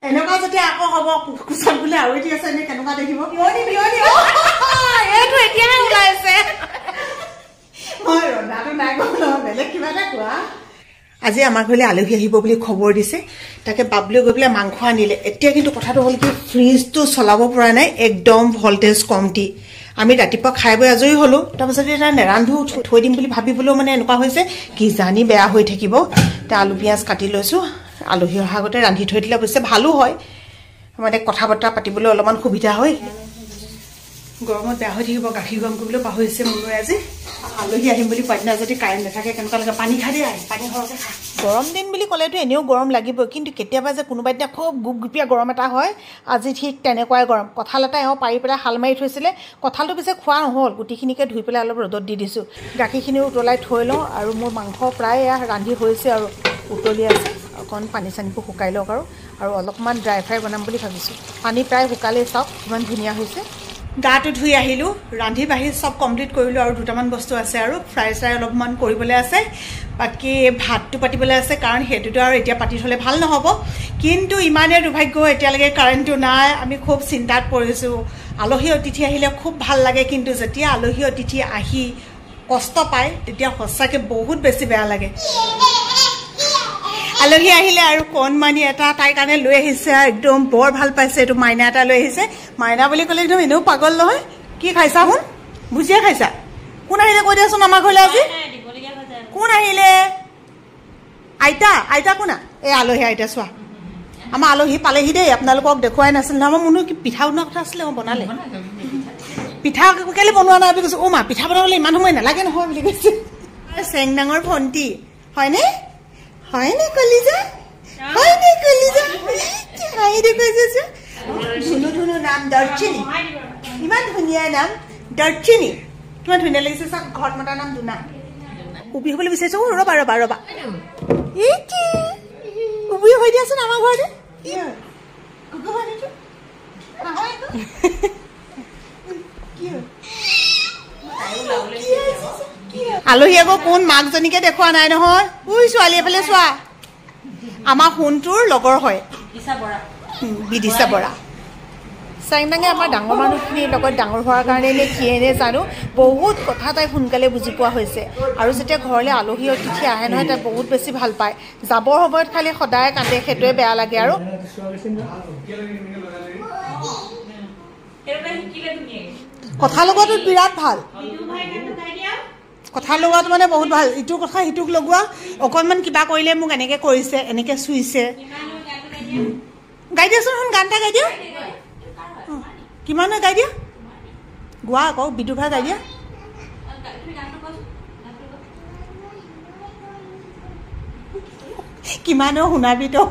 এনেকুৱা যদি আকৌ হ'ব কুচন বুলি আৱৰি দি আছে এনে কেনেকুৱা দেখিব এইটো এতিয়াহে ওলাইছে মই ৰন্ধাটো নাই কোৱা বেলেগ কিবা এটা কোৱা আজি আমাৰ ঘৰলৈ আলহী আহিব বুলি খবৰ দিছে তাকে বাবলু গৈ পেলাই মাংস আনিলে এতিয়া কিন্তু কথাটো হ'ল কি ফ্ৰিজটো চলাব পৰা নাই একদম ভল্টেজ কম দি আমি ৰাতিপুৱা খাই বৈ আজৰি হলো তাৰপিছত এটা নেৰান্ধু থৈ দিম বুলি ভাবিবলৈও মানে এনেকুৱা হৈছে কি জানি বেয়া হৈ থাকিব তে আলু পিঁয়াজ কাটি লৈছো আলহী অহাৰ আগতে ৰান্ধি থৈ দিলে অৱশ্যে ভালো হয় মানে কথা বতৰা পাতিবলৈ অলপমান সুবিধা হয় গৰমত বেয়া হৈ থাকিব গাখীৰ গৰম কৰিবলৈ পাহৰিছে মুনুৱে আজি আলহী আহিম বুলি পাইনা যদি কাৰেণ্ট নাথাকে কেনেকুৱা লাগে পানী খাই দিয়ে পানী সৰহকৈ খা গৰম দিন বুলি ক'লেতো এনেও গৰম লাগিব কিন্তু কেতিয়াবা যে কোনোবা দিনা খুব গুপগুপীয়া গৰম এটা হয় আজি ঠিক তেনেকুৱাই গৰম কঁঠাল এটা এওঁ পাৰি পেলাই হাল মাৰি থৈছিলে কঁঠালটো পিছে খোৱা নহ'ল গুটিখিনিকে ধুই পেলাই অলপ ৰ'দত দি দিছোঁ গাখীৰখিনি উতলাই থৈ লওঁ আৰু মোৰ মাংস প্ৰায় ৰান্ধি হৈছে আৰু উতলি আছে অকণ পানী চানীবোৰ শুকাই লওক আৰু অলপমান ড্ৰাই ফ্ৰাই বনাম বুলি ভাবিছোঁ পানী প্ৰায় শুকালেই চাওক ইমান ধুনীয়া হৈছে গাটো ধুই আহিলোঁ ৰান্ধি বাঢ়ি চব কমপ্লিট কৰিলোঁ আৰু দুটামান বস্তু আছে আৰু ফ্ৰাই চাই অলপমান কৰিবলৈ আছে বাকী ভাতটো পাতিবলৈ আছে কাৰণ সেইটোতো আৰু এতিয়া পাতি থ'লে ভাল নহ'ব কিন্তু ইমানেই দুৰ্ভাগ্য এতিয়ালৈকে কাৰেণ্টটো নাই আমি খুব চিন্তাত পৰিছোঁ আলহী অতিথি আহিলে খুব ভাল লাগে কিন্তু যেতিয়া আলহী অতিথি আহি কষ্ট পায় তেতিয়া সঁচাকৈ বহুত বেছি বেয়া লাগে আলহী আহিলে আৰু কণমানি এটা তাইৰ কাৰণে লৈ আহিছে একদম বৰ ভাল পাইছে এইটো মাইনা এটা লৈ আহিছে মাইনা বুলি ক'লে একদম এনেও পাগল নহয় কি খাইছা শুন ভুজিয়া খাইছা কোন আহিলে কৈ দিয়াচোন আমাৰ ঘৰলৈ আজি কোন আহিলে আইতা আইতা কোনা এই আলহী আইতা চোৱা আমাৰ আলহী পালেহি দেই আপোনালোকক দেখুৱাই নাছিল নহয় মোৰ কি পিঠা বনোৱা কথা আছিলে মই বনালে পিঠা কেলৈ বনোৱা নাই বুলি কৈছোঁ অ' মা পিঠা বনাবলৈ ইমান সময় নালাগে নহয় বুলি কৈছে চেং ডাঙৰ ভণ্টি হয়নে হয়নে কলিজা হয়নে কলিজা হাঁহি দেখুৱাইছে ধুনু ধুনু নাম দৰ্শিনী ইমান ধুনীয়া নাম দৰ্শিনী কিমান ধুনীয়া লাগিছে চাওক ঘৰত মতা নাম ধুনা উবি হ'বলৈ বিচাৰিছোঁ ৰ'বা ৰ'বা ৰ'বা এই কি উবি হৈ দিয়াচোন আমাৰ ঘৰতে আলহী আকৌ কোন মাকজনীকে দেখুওৱা নাই নহয় উই ছোৱালী এফালে চোৱা আমাৰ সোণটোৰ লগৰ হয় বিদিশা বৰা চেংডাঙে আমাৰ ডাঙৰ মানুহখিনিৰ লগত ডাঙৰ হোৱাৰ কাৰণে নে কিয়েনে জানো বহুত কথা তাই সোনকালে বুজি পোৱা হৈছে আৰু যেতিয়া ঘৰলৈ আলহী অতিথি আহে নহয় তাই বহুত বেছি ভাল পায় যাবৰ সময়ত খালি সদায় কান্দে সেইটোৱে বেয়া লাগে আৰু কথা লগোৱাটো বিৰাট ভাল কথা লগোৱাটো মানে বহুত ভাল ইটো কথা সিটোক লগোৱা অকণমান কিবা কৰিলে মোক এনেকৈ কৰিছে এনেকৈ চুইছে গাই দিয়াচোন শুন গান এটা গাই দিয়া কিমান হয় গাই দিয়া গোৱা আকৌ বিদুভা গাই দিয়া কিমানো শুনাবি তো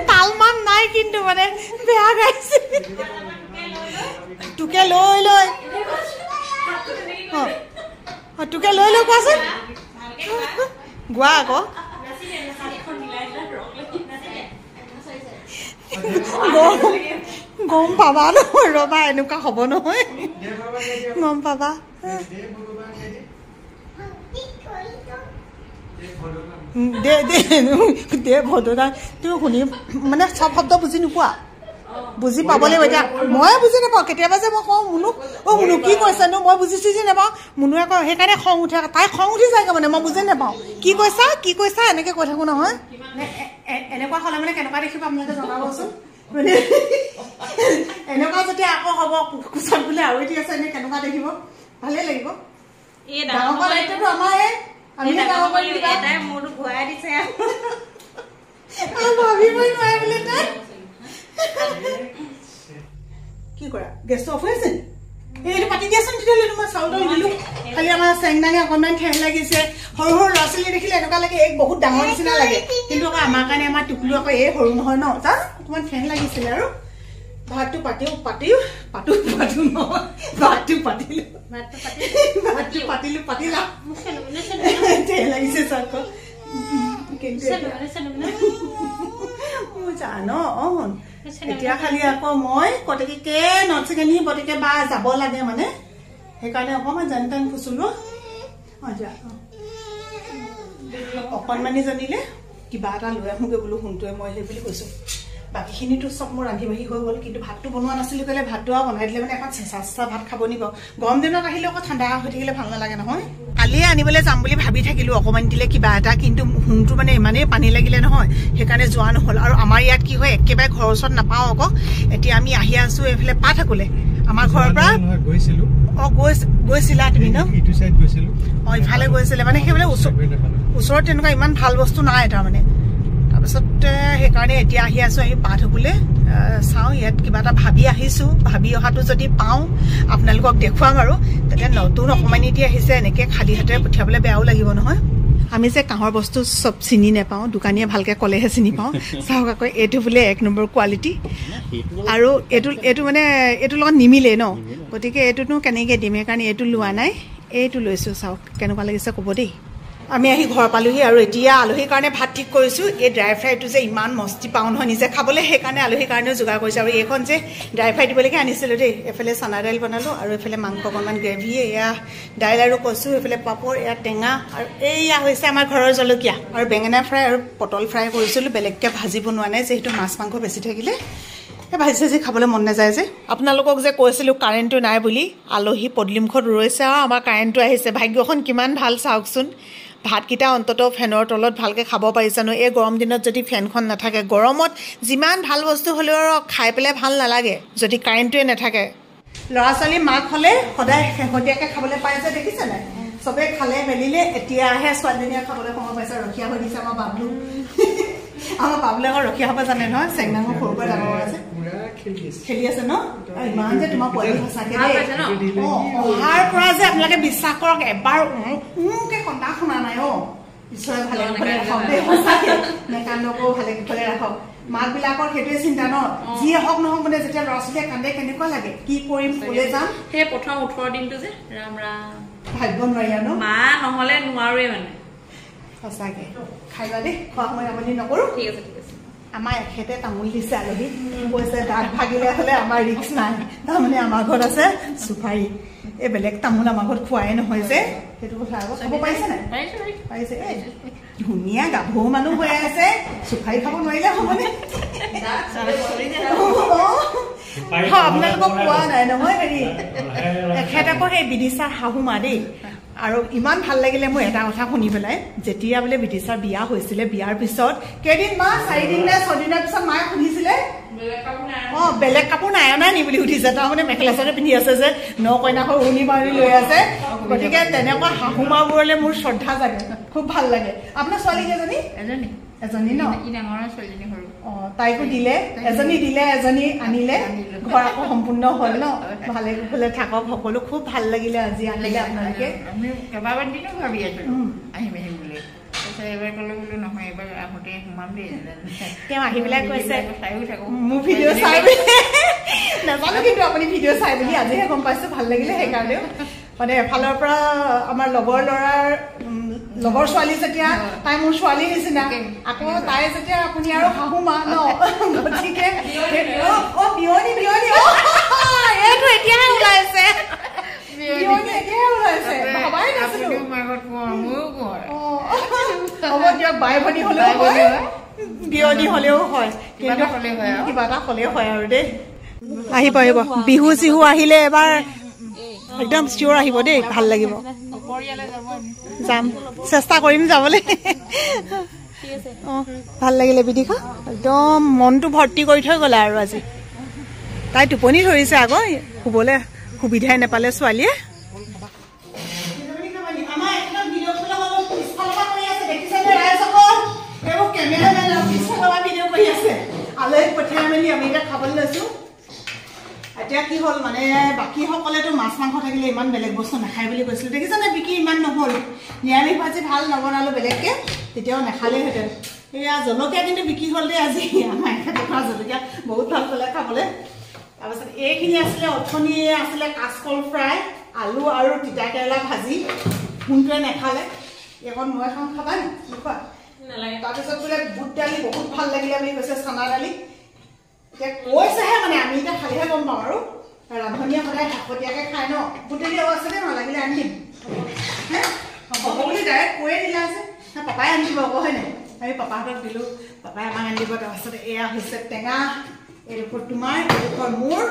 তালমান নাই কিন্তু মানে বেয়া গাইছে তোকে লৈ লৈ তোকে লৈ লৈ কোৱাচোন গোৱা আকৌ গম পাবা নহয় ৰবা এনেকুৱা হ'ব নহয় গম পাবা দে দে দে ভদনা তুমি শুনি মানে চব শব্দ বুজি নোপোৱা বুজি পাব লাগিব এতিয়া মই বুজি নাপাওঁ কেতিয়াবা যে মই কওঁ মুনুক অ' মুনু কি কৈছানো মই বুজিছোঁ যে নাপাওঁ মুনুৱে কয় সেইকাৰণে খং উঠে তাই খং উঠি যায়গৈ মানে মই বুজি নাপাওঁ কি কৈছা এনেকৈ কৈ থাকোঁ নহয় এনেকুৱা হ'লে মানে কেনেকুৱা দেখিব আপোনালোকে জনাবচোন মানে এনেকুৱা যদি আকৌ হ'ব কুচন বুলি আৱৰি দি আছে এনে কেনেকুৱা দেখিব ভালেই লাগিব ডাঙৰ দায়িত্বটো আমাৰ আমি এটাই মূৰটো ঘূৰাই দিছে ভাবিবই নোৱাৰে বোলে তাই কি কৰা গেছটো অফ হৈ আছে এইটো পাতি দিয়াচোন তেতিয়াহ'লে তোমাৰ চাউলটো দিলোঁ খালি আমাৰ চেংডাঙে অকণমান ঠেহ লাগিছে সৰু সৰু ল'ৰা ছোৱালী দেখিলে এনেকুৱা লাগে এই বহুত ডাঙৰ নিচিনা লাগে কিন্তু আকৌ আমাৰ কাৰণে আমাৰ টুকুলো আকৌ এই সৰু নহয় ন জান অকণমান ঠেহ লাগিছিলে আৰু ভাতটো পাতিলোঁ ঠেহ লাগিছে চাওক জানো এতিয়া খালি আকৌ মই কটকে নচিকেনি বটিকে বা যাব লাগে মানে সেইকাৰণে অকণমান জানি টানি ফুচুলো অকণমানি জানিলে কিবা এটা লৈ আহোঁগৈ বোলো সোণটোৱে মই সেই বুলি কৈছোঁ বাকীখিনিতো চব মোৰ ৰান্ধি বাঢ়ি হৈ গ'ল কিন্তু ভাতটো বনোৱা নাছিলোঁ ক'লে ভাতটো আৰু বনাই দিলে মানে এখন চেঁচা চেঁচা ভাত খাব নিব গৰম দিনত আহিলে আকৌ ঠাণ্ডা হৈ থাকিলে ভাল নালাগে নহয় কালিয়ে আনিবলৈ যাম বুলি ভাবি থাকিলোঁ অকণমান দিলে কিবা এটা কিন্তু সোণটো মানে ইমানেই পানী লাগিলে নহয় সেইকাৰণে যোৱা নহ'ল আৰু আমাৰ ইয়াত কি হয় একেবাৰে ঘৰৰ ওচৰত নাপাওঁ আকৌ এতিয়া আমি আহি আছোঁ এইফালে পা থাকোঁলে আমাৰ ঘৰৰ পৰা গৈছিলোঁ গৈছিলা তুমি ন ইফালে গৈছিলে মানে সেইফালে ওচৰত তেনেকুৱা ইমান ভাল বস্তু নাই তাৰমানে তাৰপিছত সেইকাৰণে এতিয়া আহি আছোঁ আহি পা থাকোঁলে চাওঁ ইয়াত কিবা এটা ভাবি আহিছোঁ ভাবি অহাটো যদি পাওঁ আপোনালোকক দেখুৱাম আৰু তেতিয়া নতুন অকণমানি দি আহিছে এনেকৈ খালী হাতেৰে পঠিয়াবলৈ বেয়াও লাগিব নহয় আমি যে কাঁহৰ বস্তু চব চিনি নাপাওঁ দোকানীয়ে ভালকৈ ক'লেহে চিনি পাওঁ চাওক আকৌ এইটো বোলে 1 নম্বৰ কোৱালিটি আৰু এইটো মানে এইটোৰ লগত নিমিলে ন গতিকে এইটোনো কেনেকৈ দিম সেইকাৰণে এইটো লোৱা নাই এইটো লৈছোঁ চাওক কেনেকুৱা লাগিছে ক'ব দেই আমি আহি ঘৰ পালোহি আৰু এতিয়া আলহীৰ কাৰণে ভাত ঠিক কৰিছোঁ এই ড্ৰাই ফ্ৰাইটো যে ইমান মস্তি পাওঁ নহয় নিজে খাবলৈ সেইকাৰণে আলহীৰ কাৰণেও যোগাৰ কৰিছোঁ আৰু এইখন যে ড্ৰাই ফ্ৰাই দিবলৈকে আনিছিলোঁ দেই এফালে চানা দাইল বনালোঁ আৰু এইফালে মাংস অকণমান গ্ৰেভি এয়া দাইল আৰু কচু এইফালে পাপৰ এয়া টেঙা আৰু এয়া হৈছে আমাৰ ঘৰৰ জলকীয়া আৰু বেঙেনা ফ্ৰাই আৰু পটল ফ্ৰাই কৰিছিলোঁ বেলেগকৈ ভাজি বনোৱা নাই যিহেতু মাছ মাংস বেছি থাকিলে এই ভাজি চাজি খাবলৈ মন নাযায় যে আপোনালোকক যে কৈছিলোঁ কাৰেণ্টটো নাই বুলি আলহী পদূলিমুখত ৰৈছে আৰু আমাৰ কাৰেণ্টটো আহিছে ভাগ্যখন কিমান ভাল চাওকচোন ভাতকেইটা অন্ততঃ ফেনৰ তলত ভালকৈ খাব পাৰিছানো এই গৰম দিনত যদি ফেনখন নাথাকে গৰমত যিমান ভাল বস্তু হ'লেও খাই পেলাই ভাল নালাগে যদি কাৰেণ্টটোৱে নাথাকে ল'ৰা ছোৱালী মাক হ'লে সদায় শেহতীয়াকৈ খাবলৈ পাই যে দেখিছে নাই চবেই খালে মেলিলে এতিয়াহে ছোৱালীজনীয়ে খাবলৈ সময় পাইছে ৰখীয়া হৈ দিছে আমাৰ বাবলু আমাৰ বাবুলে আকৌ ৰখীয়া হ'ব জানে নহয় চেংনাঙৰ সৰুৰ পৰা ডাঙৰ আছে খেলি আছে ন ইমান যে তোমাৰ পোৱালি সঁচাকৈ অহাৰ পৰা যে আপোনালোকে বিশ্বাস কৰক এবাৰ কন্দা শুনা নাই ঈশ্বৰে ভালে কুশলে ৰাখক দেই সঁচাকৈ মেকানকো ভালে কুশলে ৰাখক মাকবিলাকৰ সেইটোৱে চিন্তা ন যিয়ে হওক নহওক মানে যেতিয়া ল'ৰা ছোৱালীয়ে কান্দে কেনেকুৱা লাগে কি কৰিম ক'লে যাম সেই প্ৰথম 18 দিনটো যে ৰাম ৰাম ভাবিব নোৱাৰি ন মা নহ'লে নোৱাৰোৱে মানে সঁচাকৈ খাইবা দেই খোৱা সময় আমনি নকৰোঁ ঠিক আছে ঠিক আছে আমাৰ এখেতে তামোল দিছে আলহী কৈছে দাঁত ভাগিলে হ'লে আমাৰ ৰিক্স নাই তাৰমানে আমাৰ ঘৰত আছে চুপাৰী এই বেলেগ তামোল আমাৰ ঘৰত খোৱাই নহয় যে সেইটো কথা আকৌ খাব পাৰিছে নাই পাৰিছে ধুনীয়া গাভৰু মানুহ হৈ আছে চুপাৰী খাব নোৱাৰিলে হ'বনে আপোনালোকক কোৱা নাই নহয় হেৰি এখেত আকৌ সেই বিদিশাৰ শাহু মা দেই আৰু ইমান ভাল লাগিলে মোৰ এটা কথা শুনি পেলাই যেতিয়া বোলে বিদিশাৰ বিয়া হৈছিলে বিয়াৰ পিছত কেইদিন মা 4 দিন নে 6 দিনৰ পিছত মায়ে সুধিছিলে বেলেগ কাপোৰ নাই অনা নি বুলি সুধিছে তাৰমানে মেখেলা চাদৰ পিন্ধি আছে যে ন কইনাকৰ উৰণি মাৰি লৈ আছে গতিকে তেনেকুৱা শাহু মাবোৰলৈ মোৰ শ্ৰদ্ধা জাগে খুব ভাল লাগে আপোনাৰ ছোৱালী কেইজনী এজনী ন ডাঙৰ ছোৱালীজনী সৰু তাইকো দিলে এজনী দিলে এজনী আনিলে ঘৰ আকৌ সম্পূৰ্ণ হ'ল ন ভালে কুশলে থাকক সকলো খুব ভাল লাগিলে আজি আনিলে আপোনালোকে আমি কেইবাবাৰ দিনো ভাবি আছো আহিম আহিম বুলি এবাৰ ক'লে বোলো নহয় এবাৰ আহোঁতে সোমাম দেই তেওঁ আহি পেলাই কৈছে চাইও থাকোঁ মোৰ ভিডিঅ' চাই নাজানো কিন্তু আপুনি ভিডিঅ' চাই বুলি আজিহে গম পাইছোঁ ভাল লাগিলে সেইকাৰণেও মানে এফালৰ পৰা আমাৰ লগৰ ল'ৰাৰ লগৰ ছোৱালী যেতিয়া তাই মোৰ ছোৱালী নিচিনা আকৌ তাই যেতিয়া আপুনি আৰু শাহু মা ন গতিকে বিয়নী বিয়নী এইটো এতিয়াহে ওলাইছে হ'ব দিয়ক বাই ভনী হ'লেও হয় বিয়নী হ'লেও হয় কিন্তু কিবা এটা হ'লেও হয় আৰু দেই আহিব আহিব বিহু চিহু আহিলে এবাৰ একদম চিয়ৰ আহিব দেই ভাল লাগিব যাম চেষ্টা কৰিম যাবলৈ ভাল লাগিলে বিদিশা একদম মনটো ভৰ্তি কৰি থৈ গ'লে আৰু আজি তাই টোপনি ধৰিছে আকৌ শুবলৈ সুবিধাই নাপালে ছোৱালীয়ে আলহীক পঠিয়াই মেলি আমি এতিয়া খাবলৈ লৈছোঁ এতিয়া কি হ'ল মানে বাকীসকলেতো মাছ মাংস থাকিলে ইমান বেলেগ বস্তু নাখায় বুলি কৈছিলোঁ দেখিছেনে বিকি ইমান নহ'ল নিৰামিষ ভাজি ভাল নবনালোঁ বেলেগকৈ তেতিয়াও নাখালেহেঁতেন এয়া জলকীয়া কিন্তু বিক্ৰী হ'ল দেই আজি আমাৰ এখেতে খোৱা জলকীয়া বহুত ভাল পালে খাবলৈ তাৰপিছত এইখিনি আছিলে অথনি আছিলে কাচকল ফ্ৰাই আলু আৰু তিতা কেৰেলা ভাজি সোণটোৱে নাখালে এখন মই এখন খাবা নি নোখোৱা নালাগে তাৰপিছত বোলে বুট দালি বহুত ভাল লাগিলে বুলি কৈছে চানা দালি এতিয়া কৈছেহে মানে আমি এতিয়া খালেহে গম পাওঁ আৰু ৰান্ধনীয়ে সদায় শাকতীয়াকৈ খায় ন বুট দালি আছে নে নালাগিলে আনি দিম হ'ব বুলি ডাইৰেক্ট কৈয়ে দিলা আছে পাপাই আনি দিব আকৌ হয় নাই আমি পাপাহঁতক দিলোঁ, পাপাই আমাক আনি দিব। তাৰপাছত এয়া হৈছে টেঙা, এইডোখৰ তোমাৰ, এইডোখৰ মোৰ।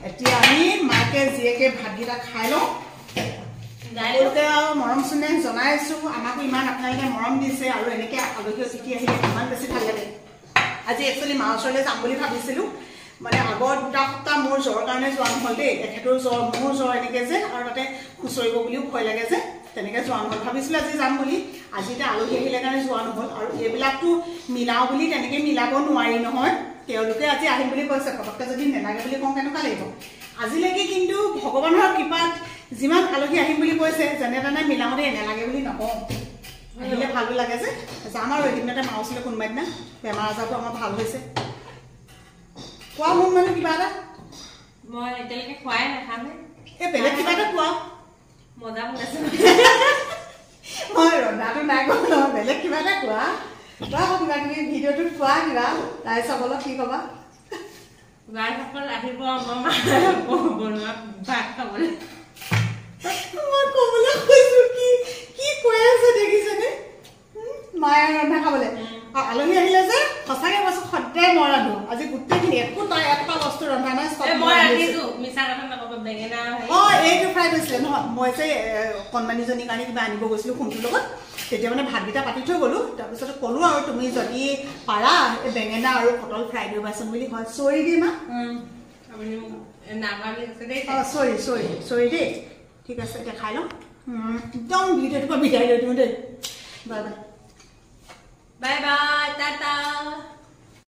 এতিয়া আমি মাকে জীয়েকে ভাতকেইটা খাই লওঁ। তেওঁলোকে আৰু মৰম চেনেহ জনাইছোঁ, আমাকো ইমান আপোনালোকে মৰম দিছে আৰু এনেকৈ আলহী অতিথি আহিলে ইমান বেছি ভাল লাগে। আজি একচুৱেলি মা ওচৰলৈ যাম বুলি ভাবিছিলোঁ, মানে আগৰ 2 সপ্তাহ মোৰ জ্বৰ কাৰণে যোৱা নহ'ল দেই। তেখেতৰ জ্বৰ, মোৰ জ্বৰ এনেকৈ যে, আৰু তাতে খুচৰিব বুলিও ভয় লাগে যে, তেনেকৈ যোৱা নহ'ল। ভাবিছিলোঁ আজি যাম বুলি, আজি এতিয়া আলহী আহিলে কাৰণে যোৱা নহ'ল। আৰু এইবিলাকতো মিলাওঁ বুলি তেনেকৈ মিলাব নোৱাৰি নহয়। তেওঁলোকে আজি আহিম বুলি কৈছে, পটককৈ যদি নেলাগে বুলি কওঁ কেনেকুৱা লাগিব। আজিলৈকে কিন্তু ভগৱানৰ কৃপাত যিমান আলহী আহিম বুলি কৈছে, যেনে তেনে মিলাওঁতে নেলাগে বুলি নকওঁ। আহিলে ভালো লাগে যে, যাম আৰু এদিনতে মা ওচৰলৈ কোনোবা দিনা। বেমাৰ আজাৰটো আমাৰ ভাল হৈছে। কোৱা মোক মানে কিবা এটা। মই এতিয়ালৈকে খোৱাই নাখামে। এই বেলেগ কিবা এটা কোৱা। মজা বনাইছে। মই ৰন্ধাটো নাই কোৱা নহয়, বেলেগ কিবা এটা কোৱা। কোৱা আকৌ কিবা কিবি ভিডিঅ'টোত কোৱা কিবা, তাই চাবলৈ কি ক'বা। গাইসকল আহিব আমাৰ মা বনোৱা ভাত খাবলৈ। মই ক'বলৈ কৈছোঁ কি কৈ আছে দেখিছেনে? মায়ে ৰন্ধা খাবলৈ। আলহী আহিলে যে সঁচাকৈ কৈছোঁ, সদায় মই ৰান্ধো। আজি গোটেইখিনি একো তাই এটা বস্তু ৰন্ধা নাই। এইটো ফ্ৰাই কৰিছিলে নহয়, মই যে কণমানিজনীৰ কাৰণে কিবা আনিব গৈছিলোঁ ফোনটোৰ লগত, তেতিয়া মানে ভাতকেইটা পাতি থৈ গ'লোঁ। তাৰপিছত ক'লোঁ আৰু তুমি যদি পাৰা এই বেঙেনা আৰু পটল ফ্ৰাই কৰিবাচোন বুলি। হয়, চৰি দেই মা। চৰি দেই। ঠিক আছে, এতিয়া খাই লওঁ। একদম ভিডিঅ'টোৰ পৰা বিদায় লৈ দিওঁ দেই। Bye bye. Bye bye, Tata.